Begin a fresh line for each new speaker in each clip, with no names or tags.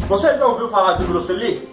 Você já ouviu falar de Bruce Lee?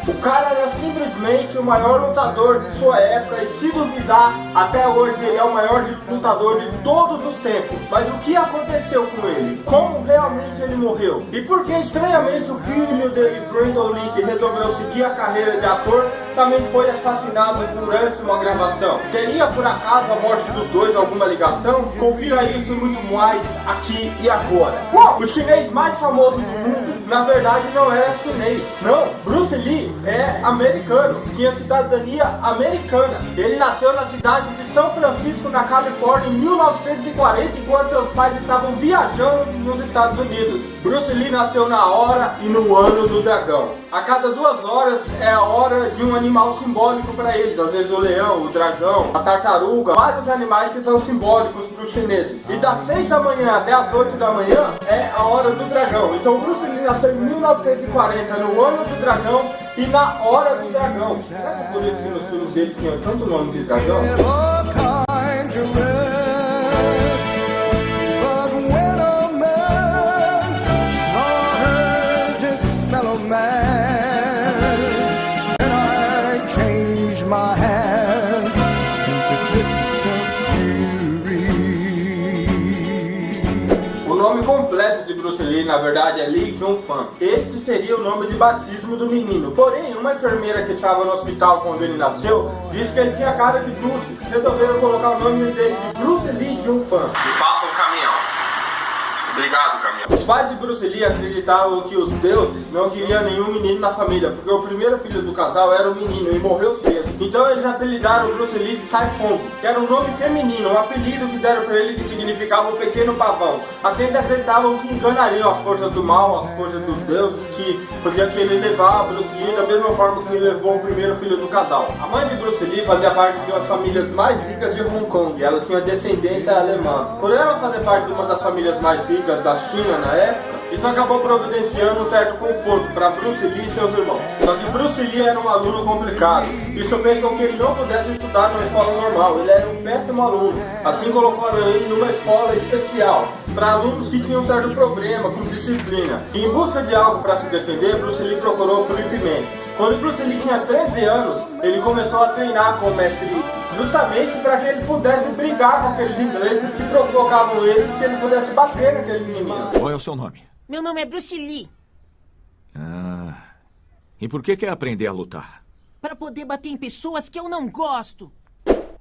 O cara era simplesmente o maior lutador de sua época e, se duvidar, até hoje ele é o maior lutador de todos os tempos. Mas o que aconteceu com ele? Como realmente ele morreu? E por que, estranhamente, o filho dele, Brandon Lee, que resolveu seguir a carreira de ator, também foi assassinado durante uma gravação? Teria, por acaso, a morte dos dois alguma ligação? Confira isso e muito mais aqui e agora. O chinês mais famoso do mundo, na verdade, não era chinês. Não, Bruce Lee é americano, tinha cidadania americana. Ele nasceu na cidade de São Francisco, na Califórnia, em 1940, enquanto seus pais estavam viajando nos Estados Unidos. Bruce Lee nasceu na hora e no ano do dragão. A cada 2 horas é a hora de um animal simbólico para eles. Às vezes o leão, o dragão, a tartaruga, vários animais que são simbólicos para os chineses. E das 6 da manhã até as 8 da manhã é a hora do dragão. Então Bruce Lee nasceu em 1940, no ano do dragão e na hora do dragão. Será que por isso que nos filmes dele tinham tanto nome de dragão? O nome completo de Bruce Lee, na verdade, é Lee Jun-fan. Este seria o nome de batismo do menino. Porém, uma enfermeira que estava no hospital quando ele nasceu disse que ele tinha cara de Bruce. Resolveram colocar o nome dele de Bruce Lee Jun-fan. Me passa um caminhão. Obrigado, caminhão. Os pais de Bruce Lee acreditavam que os deuses não queriam nenhum menino na família, porque o primeiro filho do casal era o menino e morreu cedo. Então eles apelidaram o Bruce Lee de Sai-Fong, que era um nome feminino, um apelido que deram para ele que significava o pequeno pavão. Assim eles acreditavam que enganariam as forças do mal, as forças dos deuses, que podia querer levar Bruce Lee da mesma forma que ele levou o primeiro filho do casal. A mãe de Bruce Lee fazia parte de uma das famílias mais ricas de Hong Kong, ela tinha descendência alemã. Por ela fazer parte de uma das famílias mais ricas da China na época, isso acabou providenciando um certo conforto para Bruce Lee e seus irmãos. Só que Bruce Lee era um aluno complicado. Isso fez com que ele não pudesse estudar numa escola normal. Ele era um péssimo aluno. Assim colocaram ele numa escola especial para alunos que tinham um certo problema com disciplina. E em busca de algo para se defender, Bruce Lee procurou por Ip Man. Quando Bruce Lee tinha 13 anos, ele começou a treinar com o mestre Lee, justamente para que ele pudesse brigar com aqueles ingleses que provocavam ele e que ele pudesse bater naqueles meninos.
Qual é o seu nome?
Meu nome é Bruce Lee.
Ah, e por que quer aprender a lutar?
Para poder bater em pessoas que eu não gosto.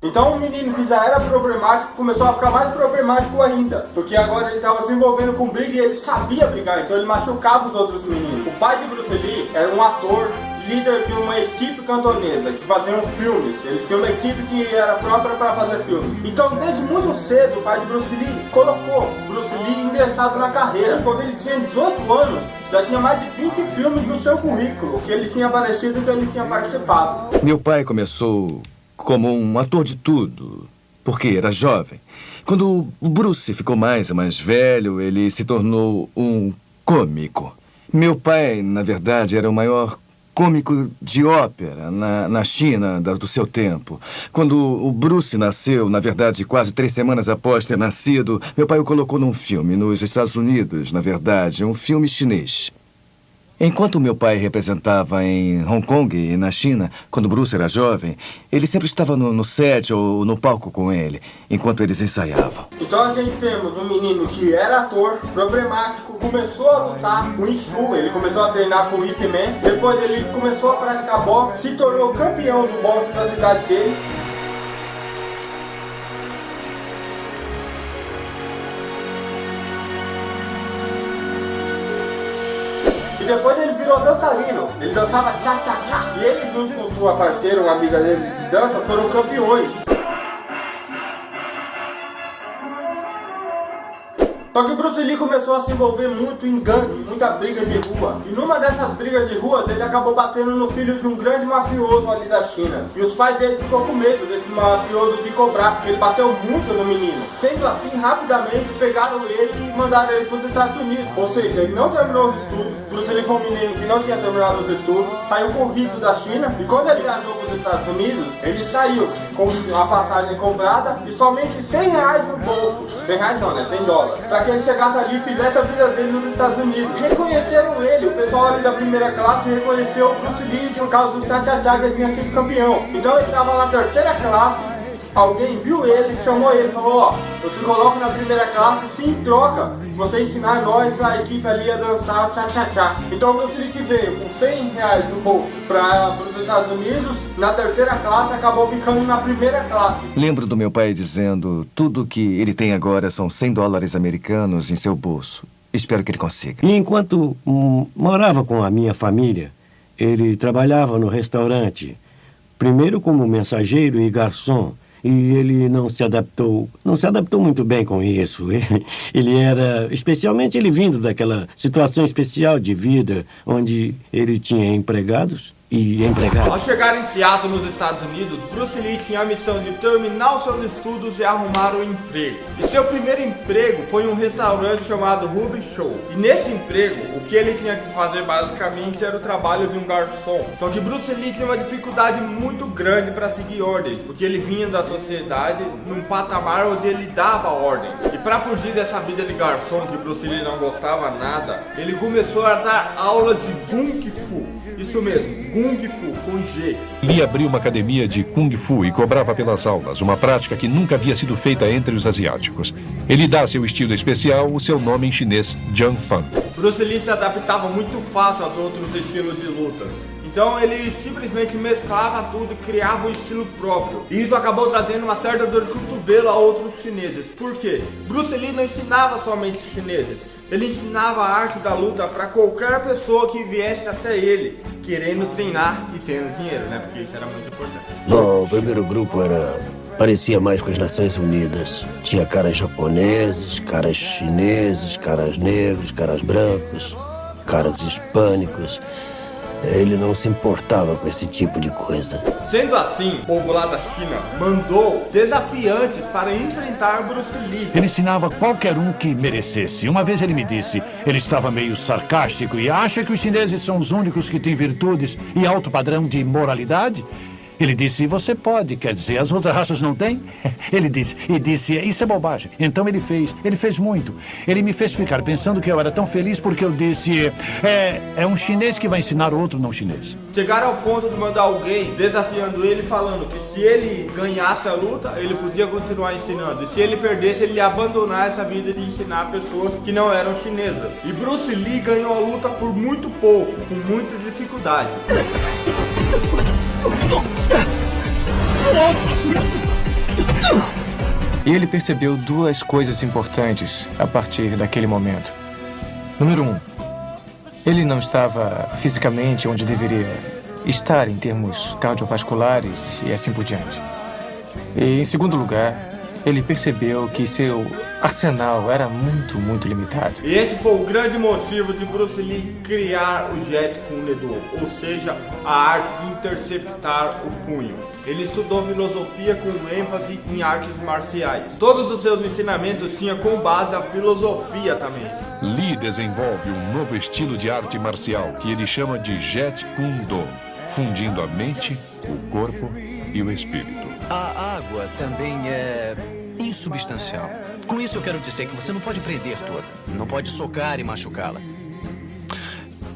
Então o menino que já era problemático começou a ficar mais problemático ainda, porque agora ele estava se envolvendo com briga e ele sabia brigar, então ele machucava os outros meninos. O pai de Bruce Lee era um ator, líder de uma equipe cantonesa que faziam filmes. Ele tinha uma equipe que era própria para fazer filmes. Então desde muito cedo o pai de Bruce Lee colocou Bruce Lee ingressado na carreira. Quando ele tinha 18 anos, já tinha mais de 20 filmes no seu currículo, que ele tinha aparecido e que ele tinha participado.
Meu pai começou como um ator de tudo, porque era jovem. Quando o Bruce ficou mais velho, ele se tornou um cômico. Meu pai, na verdade, era o maior cômico de ópera na China do seu tempo. Quando o Bruce nasceu, na verdade, quase 3 semanas após ter nascido, meu pai o colocou num filme nos Estados Unidos, na verdade, um filme chinês. Enquanto meu pai representava em Hong Kong e na China, quando Bruce era jovem, ele sempre estava no set ou no palco com ele, enquanto eles ensaiavam.
Então a gente temos um menino que era ator, problemático, começou a lutar com Wing, ele começou a treinar com o Ip Man, depois ele começou a praticar boxe, se tornou campeão do boxe da cidade dele. E depois ele virou dançarino, ele dançava tchá-tchá-tchá. E ele junto com sua parceira, uma amiga dele de dança, foram campeões. Só que o Bruce Lee começou a se envolver muito em gangue, muita briga de rua. E numa dessas brigas de rua, ele acabou batendo no filho de um grande mafioso ali da China. E os pais dele ficou com medo desse mafioso de cobrar, porque ele bateu muito no menino. Sendo assim, rapidamente pegaram ele e mandaram ele para os Estados Unidos. Ou seja, ele não terminou os estudos. Bruce Lee foi um menino que não tinha terminado os estudos, saiu corrido da China. E quando ele viajou para os Estados Unidos, ele saiu com a passagem comprada e somente R$100 no bolso. R$100 não, né? $100. Pra que ele chegasse ali e fizesse a vida dele nos Estados Unidos. Reconheceram ele, o pessoal ali da primeira classe reconheceu o Bruce Lee por causa do tchá-tchá-tchá que ele tinha sido campeão. Então ele estava na terceira classe, alguém viu ele, chamou ele e falou: ó, eu te coloco na primeira classe, se em troca você ensinar nós, a equipe ali, a dançar o tchá-tchá-tchá. Então o Bruce Lee que veio com R$100 no bolso para os Estados Unidos, na terceira classe acabou ficando na primeira classe.
Lembro do meu pai dizendo: tudo que ele tem agora são $100 americanos em seu bolso. Espero que ele consiga.
E enquanto morava com a minha família, ele trabalhava no restaurante, primeiro como mensageiro e garçom. E ele não se adaptou muito bem com isso. Ele era, especialmente ele vindo daquela situação especial de vida, onde ele tinha empregados e empregados.
Ao chegar em Seattle, nos Estados Unidos, Bruce Lee tinha a missão de terminar os seus estudos e arrumar um emprego. E seu primeiro emprego foi em um restaurante chamado Ruby Show. E nesse emprego, o que ele tinha que fazer basicamente era o trabalho de um garçom. Só que Bruce Lee tinha uma dificuldade muito grande para seguir ordens, porque ele vinha da sociedade num patamar onde ele dava ordens. E para fugir dessa vida de garçom que Bruce Lee não gostava nada, ele começou a dar aulas de Kung Fu. Isso mesmo, Kung Fu, com G.
Lee abriu uma academia de Kung Fu e cobrava pelas aulas, uma prática que nunca havia sido feita entre os asiáticos. Ele dá a seu estilo especial o seu nome em chinês, Jung Fan.
Bruce Lee se adaptava muito fácil aos outros estilos de lutas. Então ele simplesmente mesclava tudo e criava um estilo próprio. E isso acabou trazendo uma certa dor de cotovelo a outros chineses. Por quê? Bruce Lee não ensinava somente chineses. Ele ensinava a arte da luta para qualquer pessoa que viesse até ele, querendo treinar e tendo dinheiro, né? Porque isso era muito importante.
Bom, o primeiro grupo parecia mais com as Nações Unidas. Tinha caras japoneses, caras chineses, caras negros, caras brancos, caras hispânicos. Ele não se importava com esse tipo de coisa.
Sendo assim, o povo lá da China mandou desafiantes para enfrentar Bruce Lee.
Ele ensinava qualquer um que merecesse. Uma vez ele me disse, ele estava meio sarcástico e acha que os chineses são os únicos que têm virtudes e alto padrão de moralidade? Ele disse, você pode, quer dizer, as outras raças não têm? Ele disse, isso é bobagem. Então ele fez muito. Ele me fez ficar pensando que eu era tão feliz porque eu disse, é um chinês que vai ensinar outro não chinês.
Chegaram ao ponto de mandar alguém desafiando ele, falando que se ele ganhasse a luta, ele podia continuar ensinando. E se ele perdesse, ele ia abandonar essa vida de ensinar pessoas que não eram chinesas. E Bruce Lee ganhou a luta por muito pouco, com muita dificuldade.
E ele percebeu duas coisas importantes a partir daquele momento. Número 1, ele não estava fisicamente onde deveria estar em termos cardiovasculares e assim por diante. E em segundo lugar, ele percebeu que seu arsenal era muito limitado.
E esse foi o grande motivo de Bruce Lee criar o Jeet Kune Do, ou seja, a arte de interceptar o punho. Ele estudou filosofia com ênfase em artes marciais. Todos os seus ensinamentos tinham como base a filosofia também.
Lee desenvolve um novo estilo de arte marcial que ele chama de Jeet Kune Do, fundindo a mente, o corpo e o espírito.
A água também é insubstancial. Com isso eu quero dizer que você não pode prender toda, não pode socar e machucá-la.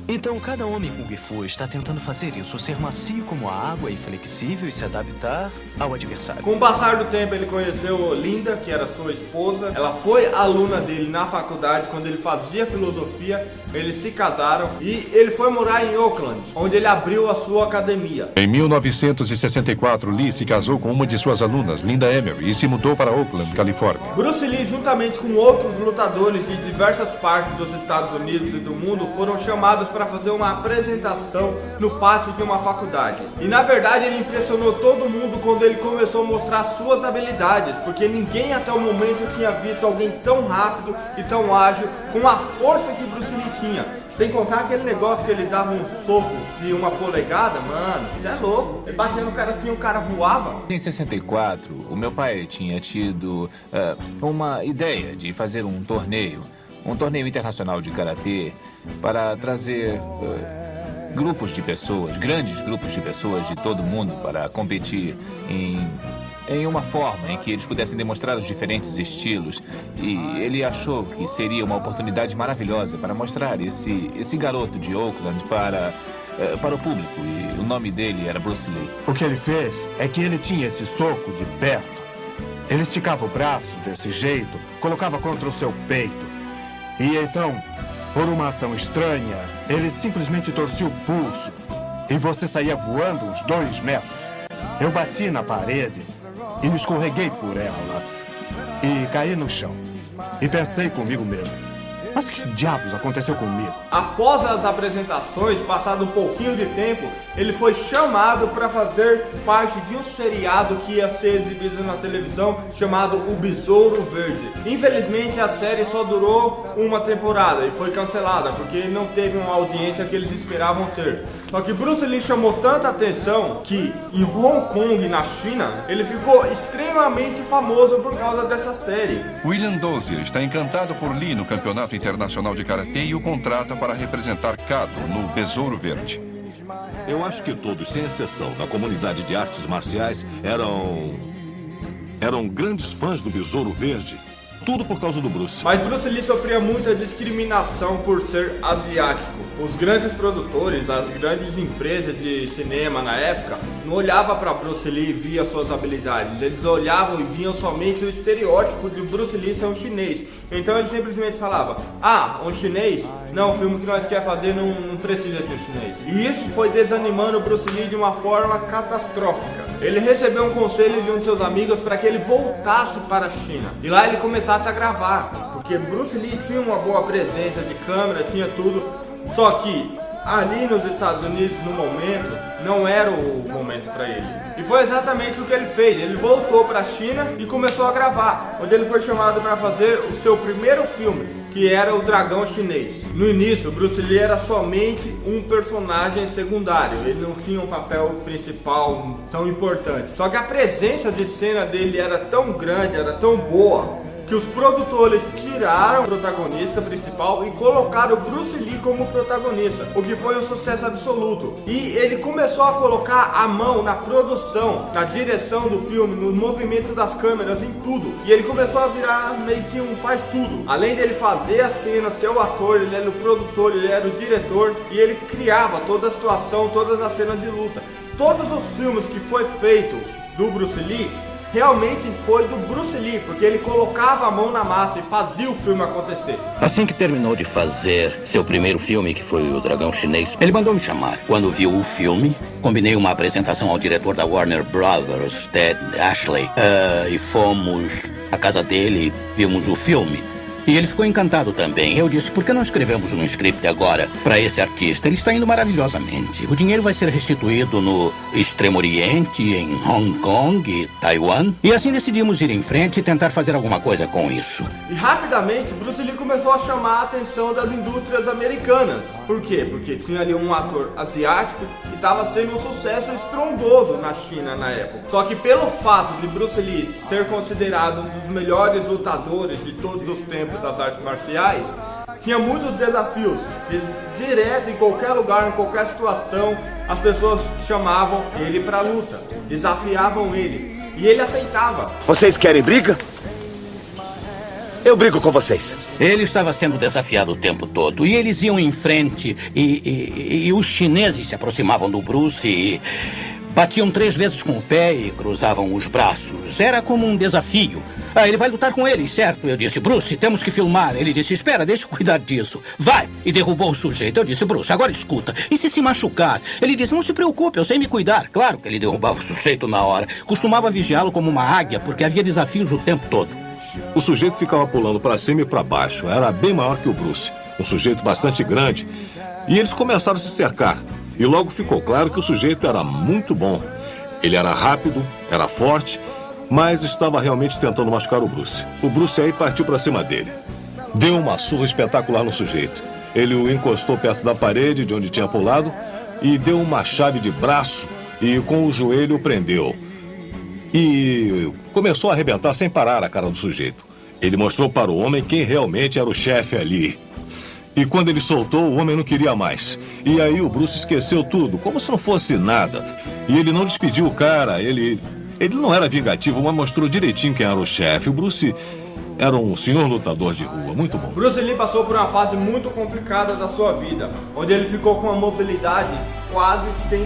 Então, cada homem Kung Fu está tentando fazer isso, ser macio como a água e flexível e se adaptar ao adversário.
Com o passar do tempo, ele conheceu Linda, que era sua esposa. Ela foi aluna dele na faculdade, quando ele fazia filosofia. Eles se casaram e ele foi morar em Oakland, onde ele abriu a sua academia.
Em 1964, Lee se casou com uma de suas alunas, Linda Emery, e se mudou para Oakland, Califórnia.
Bruce Lee, juntamente com outros lutadores de diversas partes dos Estados Unidos e do mundo, foram chamados para fazer uma apresentação no pátio de uma faculdade. E na verdade ele impressionou todo mundo quando ele começou a mostrar suas habilidades, porque ninguém até o momento tinha visto alguém tão rápido e tão ágil, com a força que Bruce Lee tinha. Sem contar aquele negócio que ele dava um soco de 1 polegada, mano, é louco. Ele batia no cara assim e o cara voava.
Em 64, o meu pai tinha tido uma ideia de fazer um torneio internacional de karatê, para trazer grupos de pessoas, grandes grupos de pessoas de todo mundo para competir em uma forma em que eles pudessem demonstrar os diferentes estilos. E ele achou que seria uma oportunidade maravilhosa para mostrar esse garoto de Oakland para o público. E o nome dele era Bruce Lee.
O que ele fez é que ele tinha esse soco de perto. Ele esticava o braço desse jeito, colocava contra o seu peito. E então, por uma ação estranha, ele simplesmente torcia o pulso. E você saía voando uns 2 metros. Eu bati na parede e me escorreguei por ela. E caí no chão. E pensei comigo mesmo: mas que diabos aconteceu comigo?
Após as apresentações, passado um pouquinho de tempo, ele foi chamado para fazer parte de um seriado que ia ser exibido na televisão, chamado O Besouro Verde. Infelizmente a série só durou uma temporada e foi cancelada, porque não teve uma audiência que eles esperavam ter. Só que Bruce Lee chamou tanta atenção que em Hong Kong, na China, ele ficou extremamente famoso por causa dessa série.
William Dozier está encantado por Lee no Campeonato Internacional de Karatê e o contrata para representar Kado no Besouro Verde.
Eu acho que todos, sem exceção, da comunidade de artes marciais eram grandes fãs do Besouro Verde. Tudo por causa do Bruce.
Mas Bruce Lee sofria muita discriminação por ser asiático. Os grandes produtores, as grandes empresas de cinema na época, não olhavam para Bruce Lee e via suas habilidades. Eles olhavam e viam somente o estereótipo de Bruce Lee ser um chinês. Então ele simplesmente falava: ah, um chinês? Não, o filme que nós quer fazer não precisa de um chinês. E isso foi desanimando o Bruce Lee de uma forma catastrófica. Ele recebeu um conselho de um de seus amigos para que ele voltasse para a China. E lá ele começasse a gravar, porque Bruce Lee tinha uma boa presença de câmera, tinha tudo. Só que ali nos Estados Unidos, no momento, não era o momento para ele. E foi exatamente o que ele fez. Ele voltou para a China e começou a gravar, onde ele foi chamado para fazer o seu primeiro filme, que era o Dragão Chinês. No início, Bruce Lee era somente um personagem secundário, ele não tinha um papel principal tão importante. Só que a presença de cena dele era tão grande, era tão boa, que os produtores tiraram o protagonista principal e colocaram o Bruce Lee como protagonista, o que foi um sucesso absoluto. E ele começou a colocar a mão na produção, na direção do filme, no movimento das câmeras, em tudo. E ele começou a virar meio que um faz tudo. Além dele fazer a cena, ser o ator, ele era o produtor, ele era o diretor, e ele criava toda a situação, todas as cenas de luta. Todos os filmes que foi feito do Bruce Lee realmente foi do Bruce Lee, porque ele colocava a mão na massa e fazia o filme acontecer.
Assim que terminou de fazer seu primeiro filme, que foi o Dragão Chinês, ele mandou me chamar. Quando viu o filme, combinei uma apresentação ao diretor da Warner Brothers, Ted Ashley, e fomos à casa dele, vimos o filme. E ele ficou encantado também. Eu disse: por que não escrevemos um script agora para esse artista? Ele está indo maravilhosamente. O dinheiro vai ser restituído no Extremo Oriente, em Hong Kong e Taiwan. E assim decidimos ir em frente e tentar fazer alguma coisa com isso.
E rapidamente, Bruce Lee começou a chamar a atenção das indústrias americanas. Por quê? Porque tinha ali um ator asiático e estava sendo um sucesso estrondoso na China na época. Só que pelo fato de Bruce Lee ser considerado um dos melhores lutadores de todos os tempos das artes marciais, tinha muitos desafios. Direto, em qualquer lugar, em qualquer situação, as pessoas chamavam ele pra luta, desafiavam ele, e ele aceitava.
Vocês querem briga? Eu brigo com vocês.
Ele estava sendo desafiado o tempo todo, e eles iam em frente, e os chineses se aproximavam do Bruce e batiam 3 vezes com o pé e cruzavam os braços. Era como um desafio. Ah, ele vai lutar com eles, certo? Eu disse: Bruce, temos que filmar. Ele disse: espera, deixa eu cuidar disso. Vai! E derrubou o sujeito. Eu disse: Bruce, agora escuta. E se machucar? Ele disse: não se preocupe, eu sei me cuidar. Claro que ele derrubava o sujeito na hora. Costumava vigiá-lo como uma águia, porque havia desafios o tempo todo.
O sujeito ficava pulando para cima e para baixo. Era bem maior que o Bruce. Um sujeito bastante grande.
E eles começaram a se cercar. E logo ficou claro que o sujeito era muito bom. Ele era rápido, era forte, mas estava realmente tentando machucar o Bruce. O Bruce aí partiu para cima dele. Deu uma surra espetacular no sujeito. Ele o encostou perto da parede de onde tinha pulado e deu uma chave de braço e com o joelho prendeu. E começou a arrebentar sem parar a cara do sujeito. Ele mostrou para o homem quem realmente era o chefe ali. E quando ele soltou, o homem não queria mais. E aí o Bruce esqueceu tudo, como se não fosse nada. E ele não despediu o cara, ele não era vingativo, mas mostrou direitinho quem era o chefe. O Bruce era um senhor lutador de rua, muito bom.
Bruce Lee passou por uma fase muito complicada da sua vida, onde ele ficou com uma mobilidade quase 100%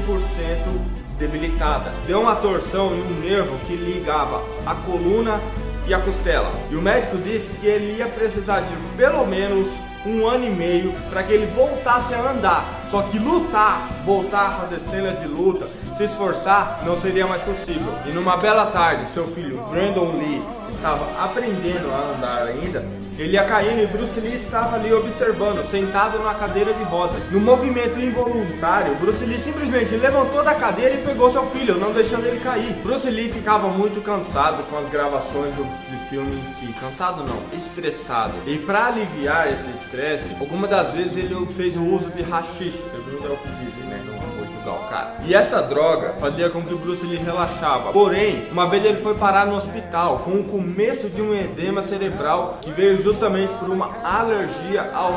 debilitada. Deu uma torção em um nervo que ligava a coluna e a costela. E o médico disse que ele ia precisar de pelo menos 1 ano e meio para que ele voltasse a andar. Só que lutar, voltar a fazer cenas de luta, se esforçar, não seria mais possível. E numa bela tarde, seu filho Brandon Lee estava aprendendo a andar ainda. Ele ia caindo e Bruce Lee estava ali observando, sentado na cadeira de rodas. No movimento involuntário, Bruce Lee simplesmente levantou da cadeira e pegou seu filho, não deixando ele cair. Bruce Lee ficava muito cansado com as gravações do filme em si. Cansado não, estressado. E para aliviar esse estresse, algumas das vezes ele fez o uso de hashish, segundo é o que dizem, né? Não vou julgar o cara. E essa droga fazia com que Bruce Lee relaxava. Porém, uma vez ele foi parar no hospital com o começo de um edema cerebral que veio justamente por uma alergia ao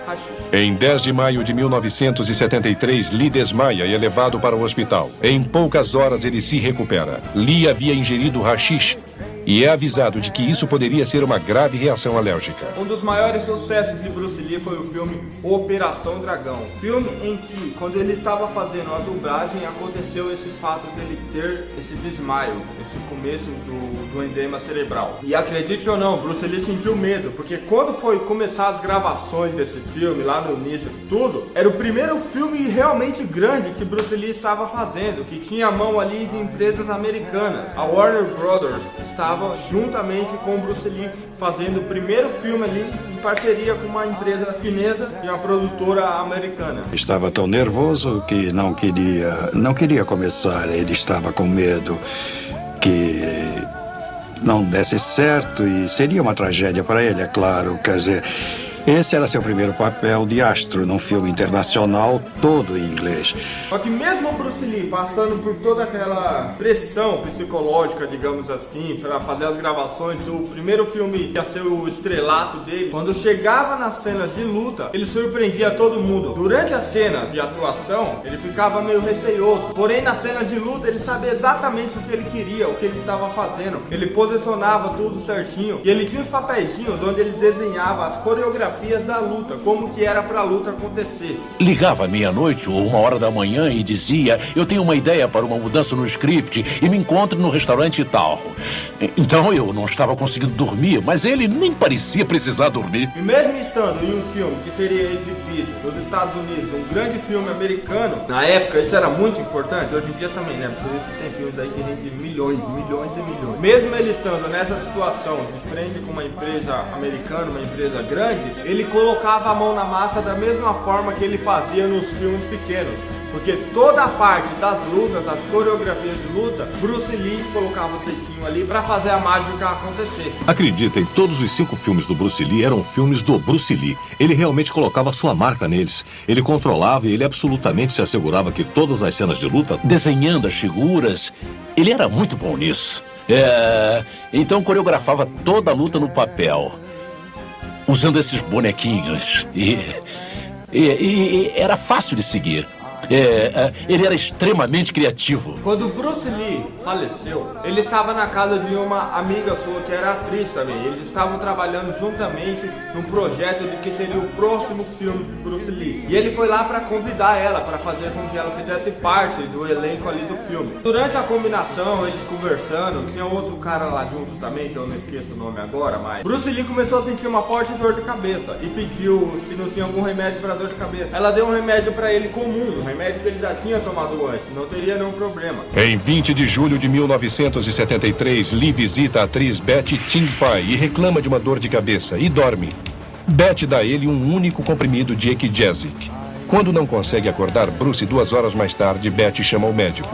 hashish.
Em 10 de maio de 1973, Lee desmaia e é levado para o hospital. Em poucas horas ele se recupera. Lee havia ingerido hashish e é avisado de que isso poderia ser uma grave reação alérgica.
Um dos maiores sucessos de Bruce Lee foi o filme Operação Dragão. Filme em que, quando ele estava fazendo a dublagem, aconteceu esse fato dele ter esse desmaio, esse começo do edema cerebral. E acredite ou não, Bruce Lee sentiu medo, porque quando foi começar as gravações desse filme, lá no início de tudo, era o primeiro filme realmente grande que Bruce Lee estava fazendo, que tinha a mão ali de empresas americanas. A Warner Brothers estava juntamente com o Bruce Lee fazendo o primeiro filme ali em parceria com uma empresa chinesa e uma produtora americana.
Estava tão nervoso que não queria começar. Ele estava com medo que não desse certo e seria uma tragédia para ele, é claro. Quer dizer, esse era seu primeiro papel de astro num filme internacional todo em inglês.
Só que mesmo o Bruce Lee passando por toda aquela pressão psicológica, digamos assim, para fazer as gravações do primeiro filme que ia ser o estrelato dele, quando chegava nas cenas de luta, ele surpreendia todo mundo. Durante as cenas de atuação, ele ficava meio receioso. Porém, nas cenas de luta, ele sabia exatamente o que ele queria, o que ele estava fazendo. Ele posicionava tudo certinho. E ele tinha os papeizinhos onde ele desenhava as coreografias da luta, como que era pra luta acontecer.
Ligava à meia-noite ou 1h da manhã e dizia: eu tenho uma ideia para uma mudança no script e me encontro no restaurante tal. Então eu não estava conseguindo dormir, mas ele nem parecia precisar dormir.
E mesmo estando em um filme que seria exibido nos Estados Unidos, um grande filme americano, na época isso era muito importante, hoje em dia também, né? Por isso tem filmes aí que rendem milhões e milhões. Mesmo ele estando nessa situação de frente com uma empresa americana, uma empresa grande, ele colocava a mão na massa da mesma forma que ele fazia nos filmes pequenos. Porque toda a parte das lutas, das coreografias de luta, Bruce Lee colocava o dedinho ali pra fazer a mágica acontecer.
Acreditem, todos os 5 filmes do Bruce Lee eram filmes do Bruce Lee. Ele realmente colocava sua marca neles. Ele controlava e ele absolutamente se assegurava que todas as cenas de luta...
Desenhando as figuras, ele era muito bom nisso. Então coreografava toda a luta no papel, usando esses bonequinhos. E era fácil de seguir. Ele era extremamente criativo.
Quando Bruce Lee faleceu, ele estava na casa de uma amiga sua que era atriz também. Eles estavam trabalhando juntamente num projeto de que seria o próximo filme de Bruce Lee. E ele foi lá para convidar ela, para fazer com que ela fizesse parte do elenco ali do filme. Durante a combinação, eles conversando, tinha outro cara lá junto também, que eu não esqueço o nome agora, mas Bruce Lee começou a sentir uma forte dor de cabeça e pediu se não tinha algum remédio para dor de cabeça. Ela deu um remédio para ele comum, um remédio que ele já tinha tomado antes, não teria nenhum problema.
Em 20 de julho de 1973, Lee visita a atriz Betty Ting Pai e reclama de uma dor de cabeça e dorme. Betty dá a ele um único comprimido de Equigesic. Quando não consegue acordar Bruce 2 horas mais tarde, Betty chama o médico.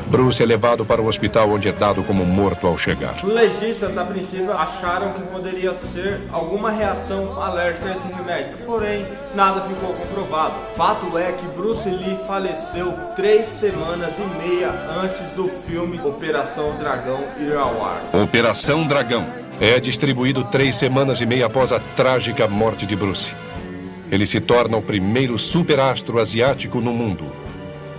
Bruce é levado para o hospital, onde é dado como morto ao chegar.
Os legistas, a princípio, acharam que poderia ser alguma reação alérgica a esse remédio. Porém, nada ficou comprovado. Fato é que Bruce Lee faleceu 3 semanas e meia antes do filme Operação Dragão Irawar.
Operação Dragão é distribuído 3 semanas e meia após a trágica morte de Bruce. Ele se torna o primeiro superastro asiático no mundo.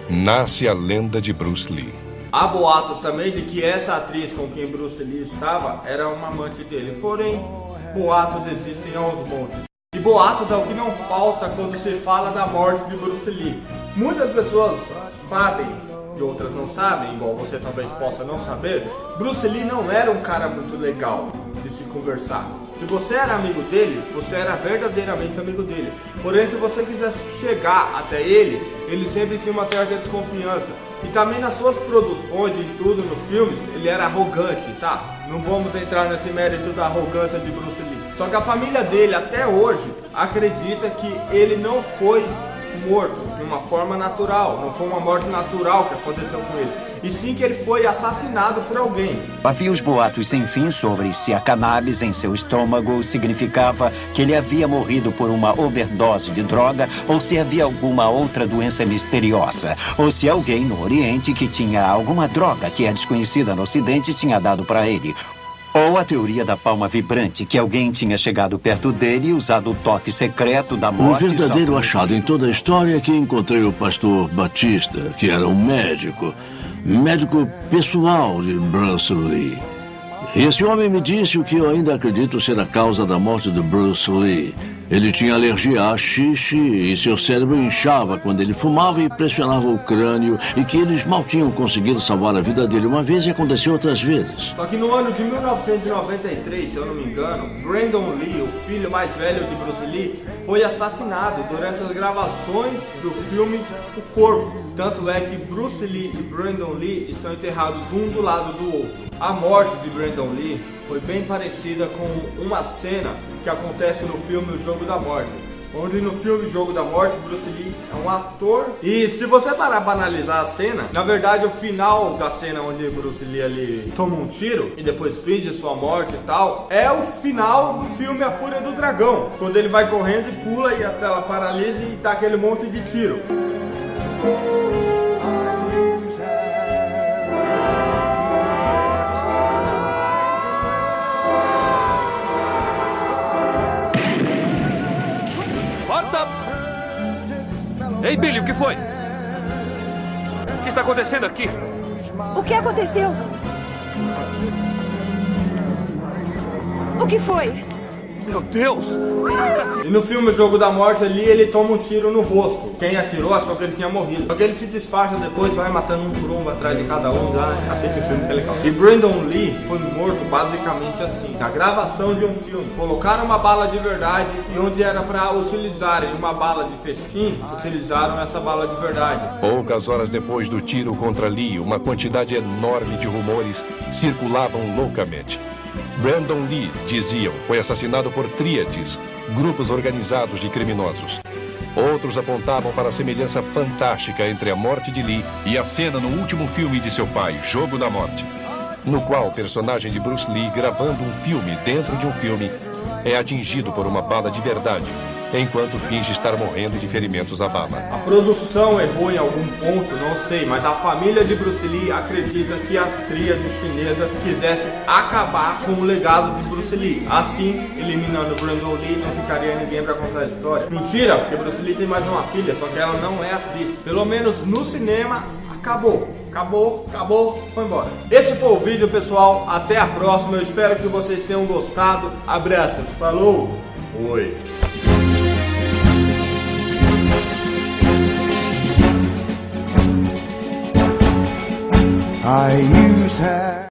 Nasce a lenda de Bruce Lee.
Há boatos também de que essa atriz com quem Bruce Lee estava era uma amante dele. Porém, boatos existem aos montes. E boatos é o que não falta quando se fala da morte de Bruce Lee. Muitas pessoas sabem e outras não sabem, igual você talvez possa não saber. Bruce Lee não era um cara muito legal de se conversar. Se você era amigo dele, você era verdadeiramente amigo dele. Porém, se você quisesse chegar até ele, ele sempre tinha uma certa desconfiança. E também nas suas produções e tudo nos filmes, ele era arrogante, tá? Não vamos entrar nesse mérito da arrogância de Bruce Lee. Só que a família dele, até hoje, acredita que ele não foi morto de uma forma natural. Não foi uma morte natural que aconteceu com ele. E sim que ele foi assassinado por alguém.
Havia os boatos sem fim sobre se a cannabis em seu estômago significava que ele havia morrido por uma overdose de droga ou se havia alguma outra doença misteriosa. Ou se alguém no Oriente que tinha alguma droga que é desconhecida no Ocidente tinha dado para ele. Ou a teoria da palma vibrante, que alguém tinha chegado perto dele e usado o toque secreto da morte.
O verdadeiro achado em toda a história é que encontrei o pastor Batista, que era um médico pessoal de Bruce Lee. Esse homem me disse o que eu ainda acredito ser a causa da morte de Bruce Lee. Ele tinha alergia a haxixe e seu cérebro inchava quando ele fumava e pressionava o crânio, e que eles mal tinham conseguido salvar a vida dele uma vez e aconteceu outras vezes.
Só que no ano de 1993, se eu não me engano, Brandon Lee, o filho mais velho de Bruce Lee, foi assassinado durante as gravações do filme O Corvo. Tanto é que Bruce Lee e Brandon Lee estão enterrados um do lado do outro. A morte de Brandon Lee foi bem parecida com uma cena que acontece no filme O Jogo da Morte. Onde no filme Jogo da Morte, Bruce Lee é um ator. E se você parar para analisar a cena, na verdade o final da cena onde Bruce Lee ali toma um tiro e depois finge sua morte e tal, é o final do filme A Fúria do Dragão. Quando ele vai correndo e pula e a tela paralisa e dá aquele monte de tiro.
Ei, Billy, o que foi? O que está acontecendo aqui?
O que aconteceu? O que foi?
Meu Deus! E no filme O Jogo da Morte ali, ele toma um tiro no rosto. Quem atirou achou que ele tinha morrido. Só que ele se disfarça depois, vai matando um por um atrás de cada um. Já assiste o filme que é legal. E Brandon Lee foi morto basicamente assim, na gravação de um filme. Colocaram uma bala de verdade e onde era para utilizarem uma bala de festim, utilizaram essa bala de verdade.
Poucas horas depois do tiro contra Lee, uma quantidade enorme de rumores circulavam loucamente. Brandon Lee, diziam, foi assassinado por tríades, grupos organizados de criminosos. Outros apontavam para a semelhança fantástica entre a morte de Lee e a cena no último filme de seu pai, Jogo da Morte, no qual o personagem de Bruce Lee, gravando um filme dentro de um filme, é atingido por uma bala de verdade, enquanto finge estar morrendo de ferimentos à bala.
A produção errou em algum ponto, não sei, mas a família de Bruce Lee acredita que a tríade chinesa quisesse acabar com o legado de Bruce Lee. Assim, eliminando Brandon Lee, não ficaria ninguém para contar a história. Mentira, porque Bruce Lee tem mais uma filha, só que ela não é atriz. Pelo menos no cinema, acabou. Acabou, foi embora. Esse foi o vídeo, pessoal. Até a próxima. Eu espero que vocês tenham gostado. Abraços. Falou. Oi.
I use her.